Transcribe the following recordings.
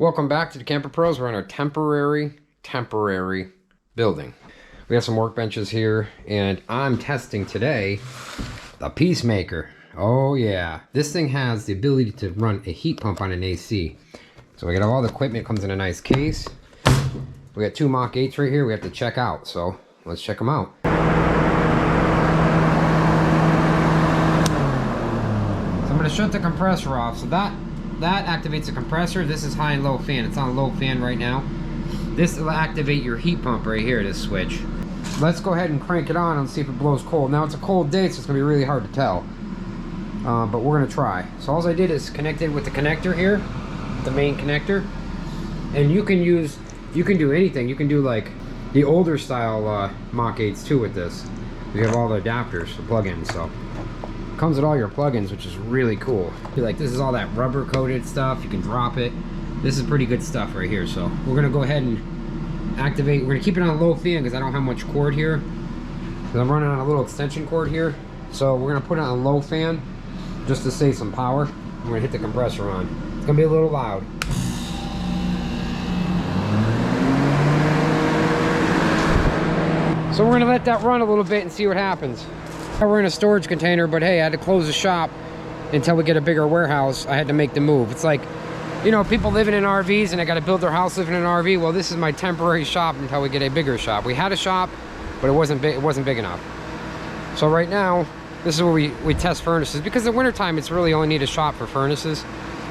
Welcome back to the Camper Pros. We're in our temporary building. We have some workbenches here, and I'm testing today the PEACEMAKER. Oh yeah, this thing has the ability to run a heat pump on an AC. So we got all the equipment, comes in a nice case. We got two Mach 8s right here we have to check out, so let's check them out. So I'm going to shut the compressor off. So that activates the compressor. This is high and low fan. It's on low fan right now. This will activate your heat pump right here, this switch. Let's go ahead and crank it on and see if it blows cold. Now it's a cold day, so it's going to be really hard to tell. But we're going to try. So all I did is connect it with the connector here, the main connector. And you can do anything. You can do like the older style Mach 8s too with this. We have all the adapters, the plugins, so it comes with all your plugins, which is really cool. Like, this is all that rubber coated stuff. You can drop it. This is pretty good stuff right here. So we're gonna go ahead and activate. We're gonna keep it on low fan because I don't have much cord here. Because I'm running on a little extension cord here. So we're gonna put it on low fan just to save some power. We're gonna hit the compressor on. It's gonna be a little loud. So we're gonna let that run a little bit and see what happens. We're in a storage container, but hey, I had to close the shop until we get a bigger warehouse. I had to make the move. It's like, you know, people living in RVs and they got to build their house living in an RV. Well, this is my temporary shop until we get a bigger shop. We had a shop, but it wasn't big enough. So right now, this is where we test furnaces, because in the wintertime, it's really only need a shop for furnaces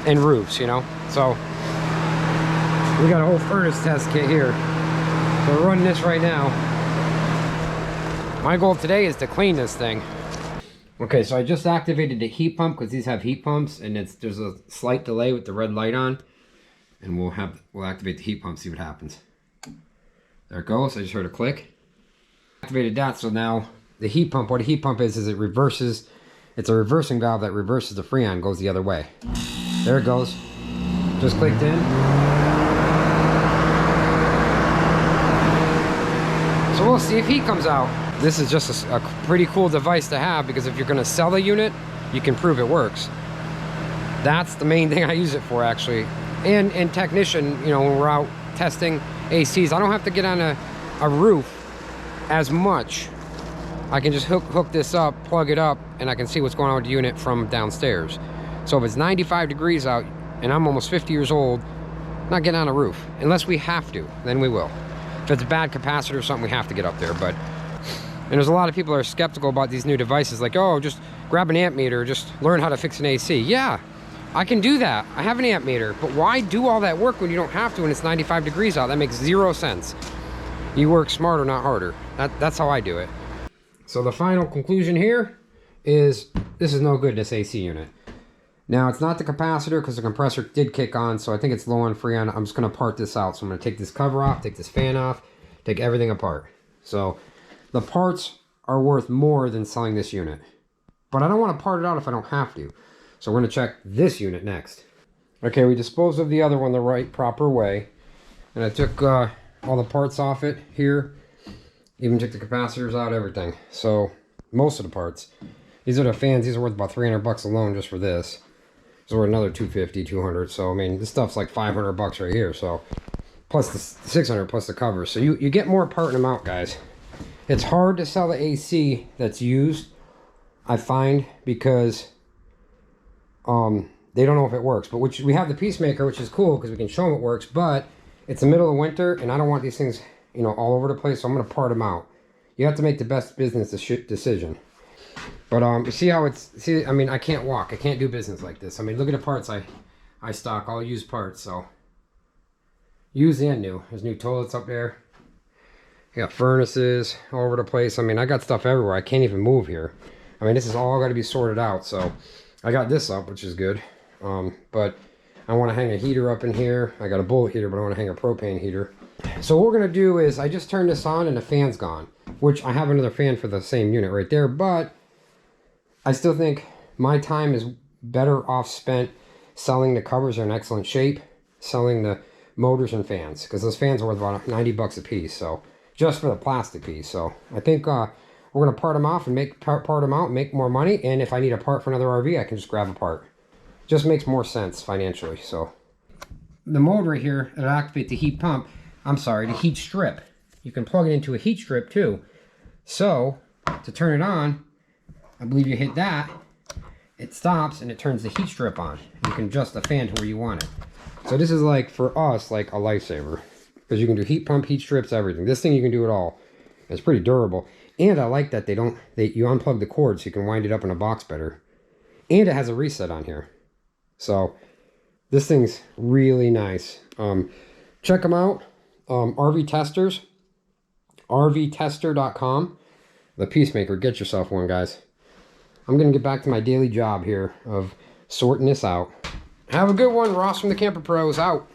and roofs, you know. So we got a whole furnace test kit here. So we're running this right now. My goal today is to clean this thing. Okay, so I just activated the heat pump because these have heat pumps, and there's a slight delay with the red light on, and we'll activate the heat pump, see what happens. There it goes. I just heard a click. Activated that, so now the heat pump. What a heat pump is it reverses. It's a reversing valve that reverses the freon, goes the other way. There it goes. Just clicked in. So we'll see if heat comes out. This is just a pretty cool device to have, because if you're going to sell a unit, you can prove it works. That's the main thing I use it for, actually. And technician, you know, when we're out testing ACs, I don't have to get on a roof as much. I can just hook this up, plug it up, and I can see what's going on with the unit from downstairs. So if it's 95 degrees out and I'm almost 50 years old, I'm not getting on a roof. Unless we have to, then we will. If it's a bad capacitor or something, we have to get up there. And there's a lot of people that are skeptical about these new devices, like, oh, just grab an amp meter, just learn how to fix an AC. Yeah, I can do that. I have an amp meter, but why do all that work when you don't have to when it's 95 degrees out? That makes zero sense. You work smarter, not harder. That's how I do it. So the final conclusion here is this is no good, this AC unit. Now, it's not the capacitor because the compressor did kick on, so I think it's low on freon. I'm just going to part this out. So I'm going to take this cover off, take this fan off, take everything apart. So the parts are worth more than selling this unit. But I don't want to part it out if I don't have to. So we're going to check this unit next. Okay, we disposed of the other one the proper way. And I took all the parts off it here. Even took the capacitors out, everything. So most of the parts. These are the fans. These are worth about 300 bucks alone just for this. So we're another 250, 200. So I mean, this stuff's like 500 bucks right here. So plus the 600 plus the cover. So you get more parting them out, guys. It's hard to sell the AC that's used, I find, because they don't know if it works. But we have the PEACEMAKER, which is cool because we can show them it works. But it's the middle of winter, and I don't want these things, you know, all over the place. So I'm going to part them out. You have to make the best business decision. But you see how I mean, I can't walk. I can't do business like this. I mean, look at the parts I stock. All used parts. So used and new. There's new toilets up there. I got furnaces all over the place. I mean, I got stuff everywhere. I can't even move here. I mean, this is all got to be sorted out. So I got this up, which is good. But I want to hang a heater up in here. I got a bullet heater, but I want to hang a propane heater. So what we're going to do is I just turned this on and the fan's gone, which I have another fan for the same unit right there. But I still think my time is better off spent selling the covers are in excellent shape, selling the motors and fans, because those fans are worth about 90 bucks a piece. So just for the plastic piece. So I think we're going to part them off and part them out and make more money. And if I need a part for another RV, I can just grab a part. Just makes more sense financially. So the mode right here that'll activate the heat pump, I'm sorry, the heat strip. You can plug it into a heat strip too. So to turn it on, I believe you hit that, it stops and it turns the heat strip on. You can adjust the fan to where you want it. So this is like, for us, like a lifesaver. Because you can do heat pump, heat strips, everything. This thing you can do it all. It's pretty durable. And I like that you unplug the cord so you can wind it up in a box better. And it has a reset on here. So this thing's really nice. Check them out. RV Testers. RVTester.com. The Peacemaker. Get yourself one, guys. I'm going to get back to my daily job here of sorting this out. Have a good one. Ross from the Camper Pros out.